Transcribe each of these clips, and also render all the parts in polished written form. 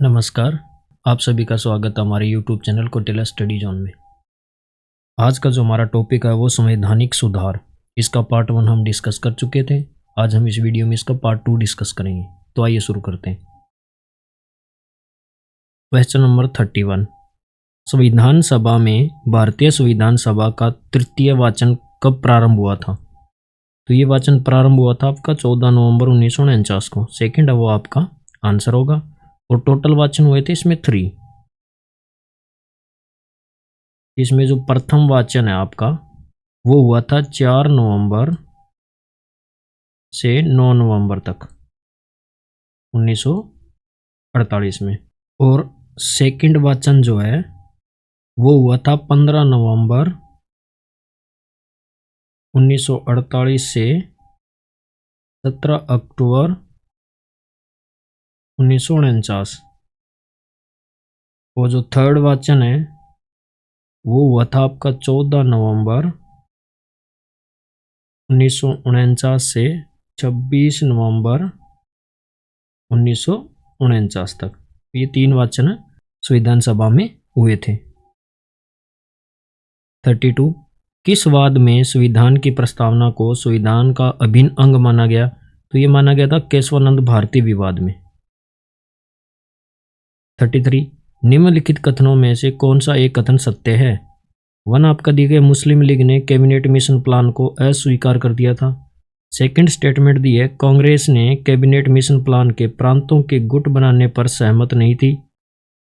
नमस्कार। आप सभी का स्वागत है हमारे YouTube चैनल कोटेला स्टडी जोन में। आज का जो हमारा टॉपिक है वो संवैधानिक सुधार। इसका पार्ट 1 हम डिस्कस कर चुके थे। आज हम इस वीडियो में इसका पार्ट 2 डिस्कस करेंगे। तो आइए शुरू करते हैं। Question number 31। संविधान सभा में भारतीय संविधान सभा का तृतीय वाचन कब प्रारंभ हुआ था? तो ये वाचन प्रारंभ हुआ था आपका 14 नवंबर 1949 को। सेकेंड है वो आपका आंसर होगा। और टोटल वाचन हुए थे इसमें 3। इसमें जो प्रथम वाचन है आपका वो हुआ था 4 नवंबर से 9 नवंबर तक 1948 में। और सेकंड वाचन जो है वो हुआ था 15 नवंबर 1948 से 17 अक्टूबर 1949। और जो थर्ड वाचन है वो हुआ था आपका 14 नवंबर 1949 से 26 नवंबर 1949 तक। ये 3 वाचन संविधान सभा में हुए थे। 32। किस वाद में संविधान की प्रस्तावना को संविधान का अभिन्न अंग माना गया? तो ये माना गया था केशवानंद भारती विवाद में। 33। निम्नलिखित कथनों में से कौन सा एक कथन सत्य है? 1 आपका दिया गया मुस्लिम लीग ने कैबिनेट मिशन प्लान को अस्वीकार कर दिया था। सेकंड स्टेटमेंट दी है कांग्रेस ने कैबिनेट मिशन प्लान के प्रांतों के गुट बनाने पर सहमत नहीं थी।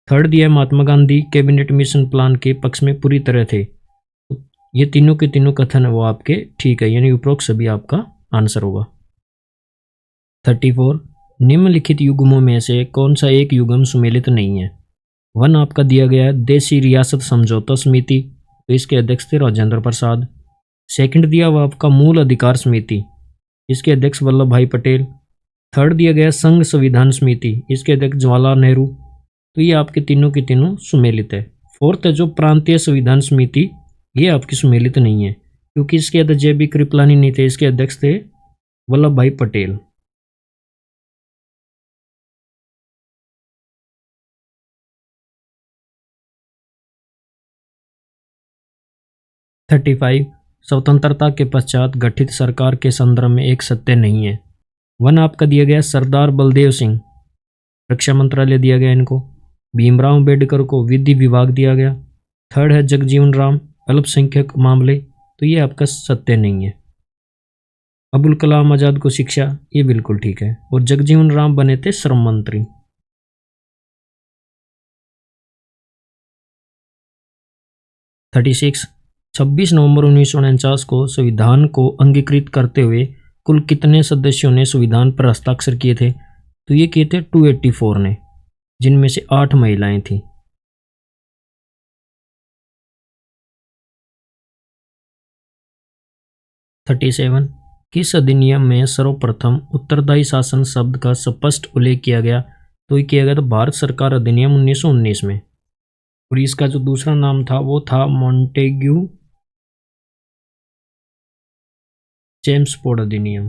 थर्ड दिया Mahatma Gandhi cabinet mission plan के पक्ष में पूरी तरह थे। ये तीनों के तीनों कथन है वो आपके ठीक है, यानी उपरोक्त सभी आपका आंसर होगा। 34। निम्नलिखित युग्मों में से कौन सा एक युग्म सुमेलित नहीं है? 1 आपका दिया गया है देशी रियासत समझौता समिति, तो इसके अध्यक्ष थे राजेंद्र प्रसाद। सेकंड दिया हुआ आपका मूल अधिकार समिति, इसके अध्यक्ष वल्लभ भाई पटेल। थर्ड दिया गया संघ संविधान समिति, इसके अध्यक्ष जवाहरलाल नेहरू। तो ये आपके तीनों के तीनों सुमेलित है। फोर्थ है जो प्रांतीय संविधान समिति, ये आपकी सुमेलित नहीं है क्योंकि इसके अध्यक्ष JB कृपलानी नहीं थे, इसके अध्यक्ष थे वल्लभ भाई पटेल। थर्टी 35। स्वतंत्रता के पश्चात गठित सरकार के संदर्भ में एक सत्य नहीं है। 1 आपका दिया गया सरदार बलदेव सिंह, रक्षा मंत्रालय दिया गया इनको। भीमराव अंबेडकर को विधि विभाग दिया गया। थर्ड है जगजीवन राम, अल्पसंख्यक मामले, तो ये आपका सत्य नहीं है। अबुल कलाम आजाद को शिक्षा, ये बिल्कुल ठीक है। और जगजीवन राम बने थे श्रम मंत्री। 36। 26 नवंबर 1949 को संविधान को अंगीकृत करते हुए कुल कितने सदस्यों ने संविधान पर हस्ताक्षर किए थे? तो ये किए थे 284 ने, जिनमें से 8 महिलाएं थी। 37। किस अधिनियम में सर्वप्रथम उत्तरदायी शासन शब्द का स्पष्ट उल्लेख किया गया? तो ये किया गया था भारत सरकार अधिनियम 1919 में। और इसका जो दूसरा नाम था वो था मॉन्टेग्यू चेम्सफोर्ड अधिनियम।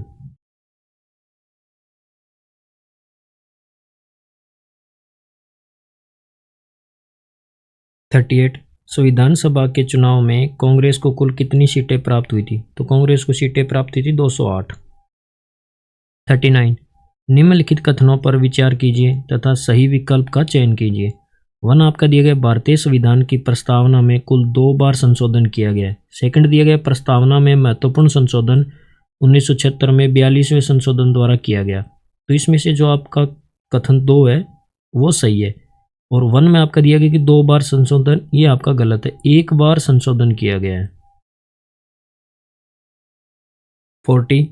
38। संविधान सभा के चुनाव में कांग्रेस को कुल कितनी सीटें प्राप्त हुई थी? तो कांग्रेस को सीटें प्राप्त हुई थी 208। 39। निम्नलिखित कथनों पर विचार कीजिए तथा सही विकल्प का चयन कीजिए। 1 आपका दिया गया भारतीय संविधान की प्रस्तावना में कुल 2 बार संशोधन किया गया है। सेकंड दिया गया प्रस्तावना में महत्वपूर्ण संशोधन 1976 में 42वें संशोधन द्वारा किया गया। तो इसमें से जो आपका कथन 2 है वो सही है। और 1 में आपका दिया गया कि 2 बार संशोधन, ये आपका गलत है, 1 बार संशोधन किया गया है। 40।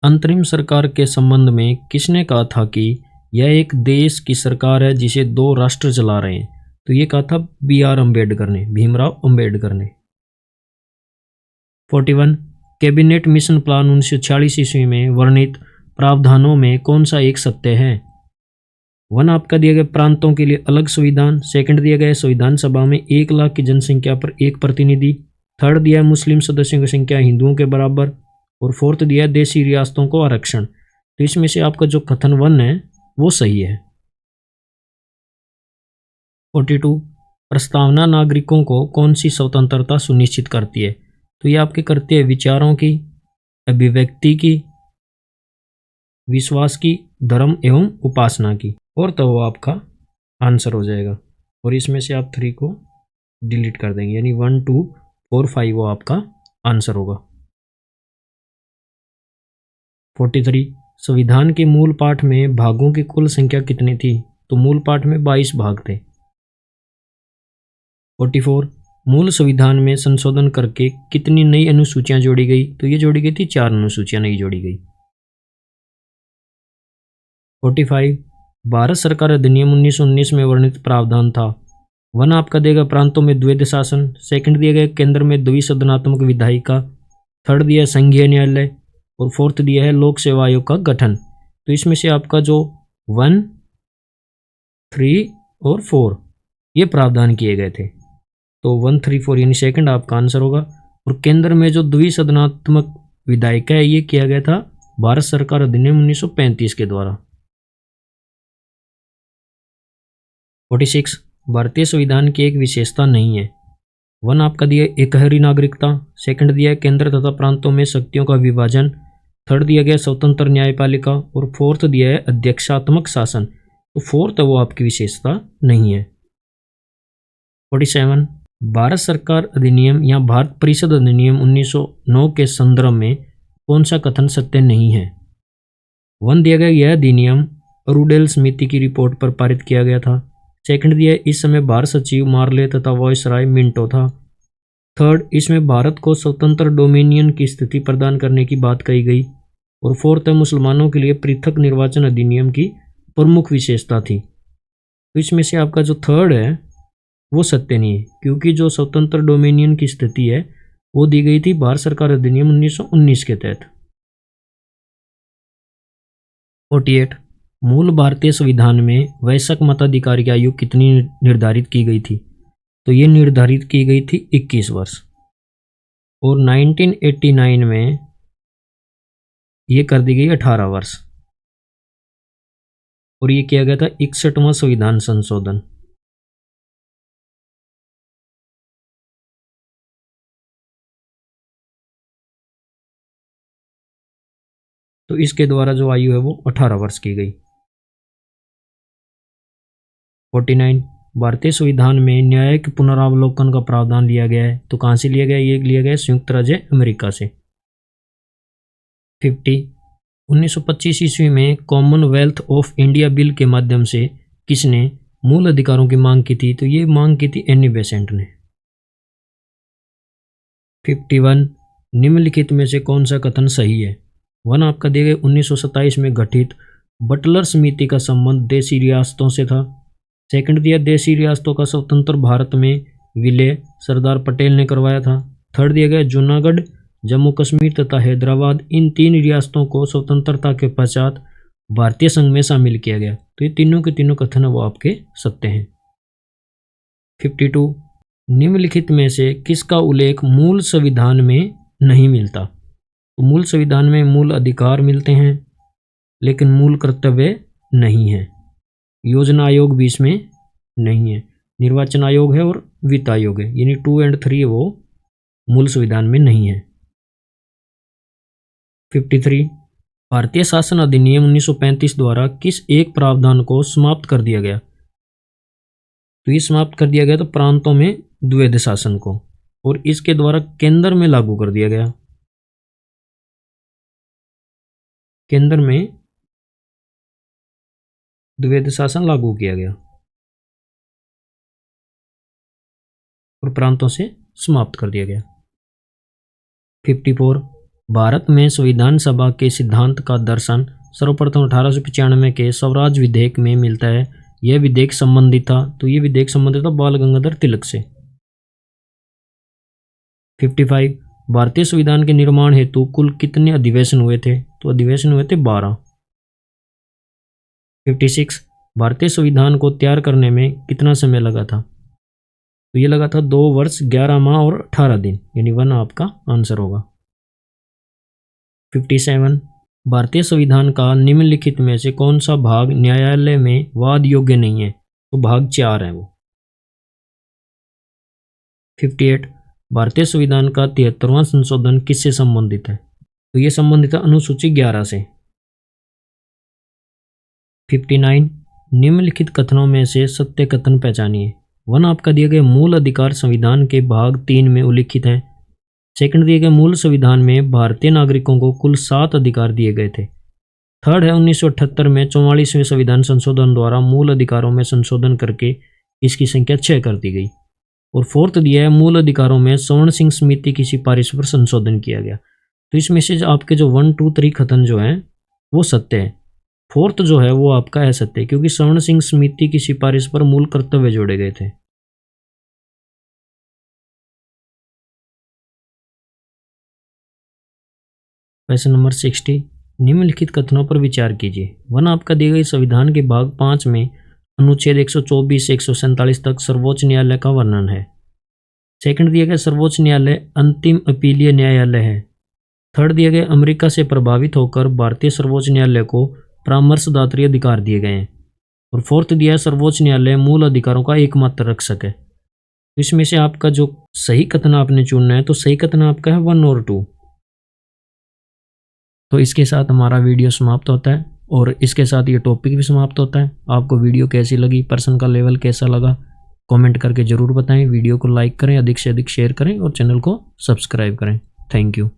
अंतरिम सरकार के संबंध में किसने कहा था कि यह एक देश की सरकार है जिसे 2 राष्ट्र चला रहे हैं? तो ये कहा था BR अम्बेडकर ने, भीमराव अम्बेडकर ने। 41। कैबिनेट मिशन प्लान 1946 ईस्वी में वर्णित प्रावधानों में कौन सा एक सत्य है? 1 आपका दिया गया प्रांतों के लिए अलग संविधान। सेकंड दिया गया संविधान सभा में 1 लाख की जनसंख्या पर एक प्रतिनिधि। थर्ड दिया मुस्लिम सदस्यों की संख्या हिंदुओं के बराबर। और फोर्थ दिया देशी रियासतों को आरक्षण। तो इसमें से आपका जो कथन 1 है वो सही है। 42 प्रस्तावना नागरिकों को कौन सी स्वतंत्रता सुनिश्चित करती है? तो ये आपके करती है विचारों की, अभिव्यक्ति की, विश्वास की, धर्म एवं उपासना की। और तो वो आपका आंसर हो जाएगा। और इसमें से आप 3 को डिलीट कर देंगे, यानी 1 2 4 5 वो आपका आंसर होगा। 43 संविधान के मूल पाठ में भागों की कुल संख्या कितनी थी? तो मूल पाठ में 22 भाग थे। 44 मूल संविधान में संशोधन करके कितनी नई अनुसूचियां जोड़ी गई? तो ये जोड़ी गई थी 4 अनुसूचियां नई जोड़ी गई। 45 भारत सरकार अधिनियम 1919 में वर्णित प्रावधान था। 1 आपका देगा प्रांतों में द्वैध शासन, सेकंड दिया गया केंद्र में द्विसदनात्मक विधायिका, थर्ड दिया है संघीय न्यायालय और फोर्थ दिया है लोक सेवा आयोग का गठन। तो इसमें से आपका जो 1 3 और 4 ये प्रावधान किए गए थे, तो 1 3 4 यानी सेकंड आपका आंसर होगा। और केंद्र में जो द्विसदनात्मक विधायिका है ये किया गया था भारत सरकार अधिनियम 1935 के द्वारा। 46 भारतीय संविधान की एक विशेषता नहीं है। 1 आपका दिया एकहरी नागरिकता, सेकंड दिया है केंद्र तथा प्रांतों में शक्तियों का विभाजन, थर्ड दिया गया स्वतंत्र न्यायपालिका और फोर्थ दिया है अध्यक्षात्मक शासन। तो फोर्थ वो आपकी विशेषता नहीं है। 47 भारत सरकार अधिनियम या भारत परिषद अधिनियम 1909 के संदर्भ में कौन सा कथन सत्य नहीं है? 1 दिया गया यह अधिनियम अरुडेल समिति की रिपोर्ट पर पारित किया गया था, सेकंड दिया इस समय भारत सचिव मार्ले तथा वॉयसराय मिंटो था, थर्ड इसमें भारत को स्वतंत्र डोमिनियन की स्थिति प्रदान करने की बात कही गई और फोर्थ है मुसलमानों के लिए पृथक निर्वाचन अधिनियम की प्रमुख विशेषता थी। तो इसमें से आपका जो थर्ड है वो सत्य नहीं है, क्योंकि जो स्वतंत्र डोमिनियन की स्थिति है वो दी गई थी भारत सरकार अधिनियम 1919 के तहत। 48 मूल भारतीय संविधान में वयस्क मताधिकार की आयु कितनी निर्धारित की गई थी? तो ये निर्धारित की गई थी 21 वर्ष और 1989 में ये कर दी गई 18 वर्ष और ये किया गया था 61वां संविधान संशोधन। तो इसके द्वारा जो आयु है वो 18 वर्ष की गई। 49 भारतीय संविधान में न्यायिक पुनरावलोकन का प्रावधान लिया गया है, तो कहाँ से लिया गया? ये लिया गया संयुक्त राज्य अमेरिका से। 50 1925 ईस्वी में कॉमनवेल्थ ऑफ इंडिया बिल के माध्यम से किसने मूल अधिकारों की मांग की थी? तो ये मांग की थी एनी बेसेंट ने। 51 निम्नलिखित में से कौन सा कथन सही है? 1 आपका दिया गया 1927 में गठित बटलर समिति का संबंध देशी रियासतों से था, सेकंड दिया देशी रियासतों का स्वतंत्र भारत में विलय सरदार पटेल ने करवाया था, थर्ड दिया गया जूनागढ़ जम्मू कश्मीर तथा हैदराबाद इन 3 रियासतों को स्वतंत्रता के पश्चात भारतीय संघ में शामिल किया गया। तो ये तीनों के तीनों कथन वो आपके सत्य हैं। 52 निम्नलिखित में से किसका उल्लेख मूल संविधान में नहीं मिलता? तो मूल संविधान में मूल अधिकार मिलते हैं लेकिन मूल कर्तव्य नहीं है, योजना आयोग भी इसमें नहीं है, निर्वाचन आयोग है और वित्त आयोग है, यानी 2 और 3 वो मूल संविधान में नहीं है। 53 भारतीय शासन अधिनियम 1935 द्वारा किस एक प्रावधान को समाप्त कर दिया गया? तो ये समाप्त कर दिया गया तो प्रांतों में द्वैध शासन को, और इसके द्वारा केंद्र में लागू कर दिया गया। केंद्र में द्वैध शासन लागू किया गया और प्रांतों से समाप्त कर दिया गया। 54 भारत में संविधान सभा के सिद्धांत का दर्शन सर्वप्रथम 1895 के स्वराज विधेयक में मिलता है। यह विधेयक संबंधित था, तो ये विधेयक संबंधित था बाल गंगाधर तिलक से। 55 भारतीय संविधान के निर्माण हेतु कुल कितने अधिवेशन हुए थे? तो अधिवेशन हुए थे 12। 56 भारतीय संविधान को तैयार करने में कितना समय लगा था? तो ये लगा था 2 वर्ष 11 माह और 18 दिन, यानी 1 आपका आंसर होगा। 57 भारतीय संविधान का निम्नलिखित में से कौन सा भाग न्यायालय में वाद योग्य नहीं है? तो भाग 4 है वो। 58 भारतीय संविधान का 73वां संशोधन किससे संबंधित है? तो ये संबंधित है अनुसूची 11 से। 59 निम्नलिखित कथनों में से सत्य कथन पहचानिए। 1 आपका दिए गए मूल अधिकार संविधान के भाग 3 में उल्लिखित हैं। सेकंड दिए गए मूल संविधान में भारतीय नागरिकों को कुल 7 अधिकार दिए गए थे। थर्ड है 1978 में 44वें संविधान संशोधन द्वारा मूल अधिकारों में संशोधन करके इसकी संख्या 6 कर दी गई। और फोर्थ दिया है मूल अधिकारों में स्वर्ण सिंह समिति की सिफारिश पर संशोधन किया गया। तो इसमें से आपके जो 1, 2, 3 कथन जो हैं वो सत्य है। फोर्थ जो है वो आपका असत्य है क्योंकि स्वर्ण सिंह समिति की सिफारिश पर मूल कर्तव्य जोड़े गए थे। क्वेश्चन नंबर 60 निम्नलिखित कथनों पर विचार कीजिए। 1 आपका दिए गए संविधान के भाग 5 में अनुच्छेद 124 से 147 तक सर्वोच्च न्यायालय का वर्णन है। सेकंड दिया गया सर्वोच्च न्यायालय अंतिम अपीलीय न्यायालय है। थर्ड दिया गया अमेरिका से प्रभावित होकर भारतीय सर्वोच्च न्यायालय को परामर्शदात्री अधिकार दिए गए हैं। और फोर्थ दिया है सर्वोच्च न्यायालय मूल अधिकारों का एकमात्र रक्षक है। तो इसमें से आपका जो सही कथन आपने चुनना है तो सही कथन आपका है 1 और 2। तो इसके साथ हमारा वीडियो समाप्त होता है और इसके साथ ये टॉपिक भी समाप्त होता है। आपको वीडियो कैसी लगी, पर्सन का लेवल कैसा लगा, कमेंट करके ज़रूर बताएं। वीडियो को लाइक करें, अधिक से अधिक शेयर करें और चैनल को सब्सक्राइब करें। Thank you.